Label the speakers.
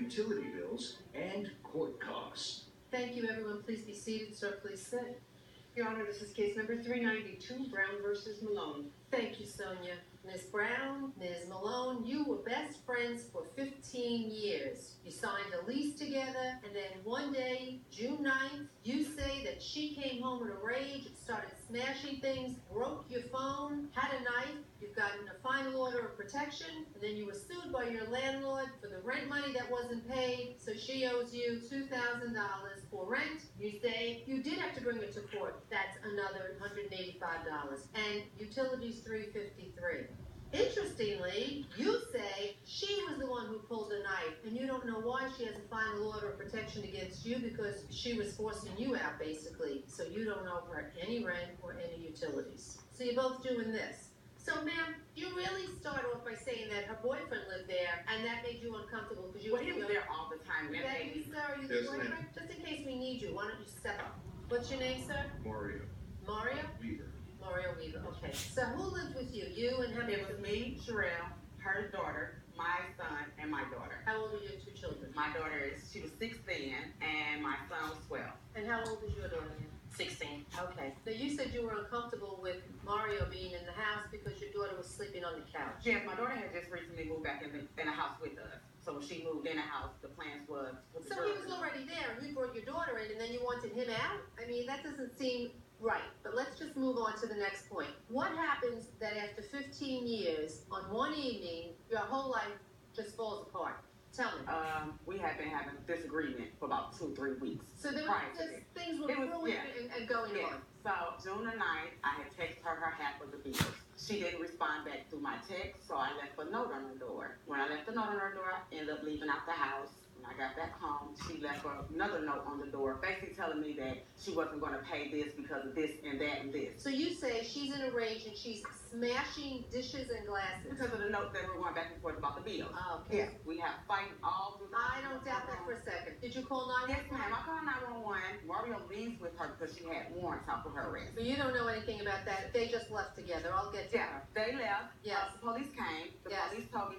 Speaker 1: utility bills, and court costs.
Speaker 2: Thank you, everyone. Please be seated. Sir, please sit.
Speaker 3: Your Honor, this is case number 392, Brown versus Malone.
Speaker 2: Thank you, Sonia. Ms. Brown, Ms. Malone, you were best friends for 15 years. You signed a lease together, and then one day, June 9th, you say that she came home in a rage, started smashing things, broke your phone, had a knife, you've gotten a final order of protection, and then you were sued by your landlord for the rent money that wasn't paid, so she owes you $2,000 for rent. You say you did have to bring her to court. That's another $185. And utilities $353. Interestingly, you say she was the one who pulled the knife, and you don't know why she has a final order of protection against you because she was forcing you out, basically. So you don't owe her any rent or any utilities. So you're both doing this. So, ma'am, you really start off by saying that her boyfriend lived there, and that made you uncomfortable because you
Speaker 3: Well, he was there all the time.
Speaker 2: Thank you, sir. Are you the
Speaker 1: Yes, ma'am.
Speaker 2: boyfriend? Just in case we need you, why don't you step up? What's your name, sir?
Speaker 1: Mario
Speaker 2: Mario?
Speaker 1: Weaver.
Speaker 2: Mario Weaver. Okay. So who lived with you? You and how many?
Speaker 3: It was me, Sherelle, her daughter, my son, and my daughter.
Speaker 2: How old are your two children?
Speaker 3: My daughter she was 6 then, and my son was 12.
Speaker 2: And how old is your daughter?
Speaker 3: 16.
Speaker 2: Okay. Now you said you were uncomfortable with Mario being in the house because your daughter was sleeping on the couch.
Speaker 3: Yes, my daughter had just recently moved back in a house with us. So when she moved in a house, the plans was to put the
Speaker 2: So he was already there, and you brought your daughter in, and then you wanted him out? I mean, that doesn't seem right. But let's just move on to the next point. What happens that after 15 years, on one evening, your whole life just falls apart? Tell me.
Speaker 3: We had been having disagreement for about 2-3 weeks.
Speaker 2: So there
Speaker 3: prior
Speaker 2: was
Speaker 3: to
Speaker 2: just
Speaker 3: this.
Speaker 2: things were
Speaker 3: It was-
Speaker 2: brewing
Speaker 3: yeah.
Speaker 2: and going
Speaker 3: Yeah.
Speaker 2: on.
Speaker 3: So June the 9th, I had texted her half of the bills. She didn't respond back through my text, so I left a note on her door. When I left the note on her door, I ended up leaving out the house. When I got back home, she left another note on the door, basically telling me that she wasn't going to pay this because of this and that and this.
Speaker 2: So you say she's in a rage and she's smashing dishes and glasses.
Speaker 3: Because of the note that we're going back and forth about the bills.
Speaker 2: Oh, okay.
Speaker 3: Yeah, we have fighting all through the
Speaker 2: I don't doubt that for a second. Did you call 911?
Speaker 3: Yes, ma'am. I called 911. Mario leaves with her because she had warrants out for her arrest.
Speaker 2: So you don't know anything about that. They just left together. I'll get to
Speaker 3: Yeah,
Speaker 2: her.
Speaker 3: they left.
Speaker 2: Yes.
Speaker 3: The police came. The
Speaker 2: Yes.
Speaker 3: police told me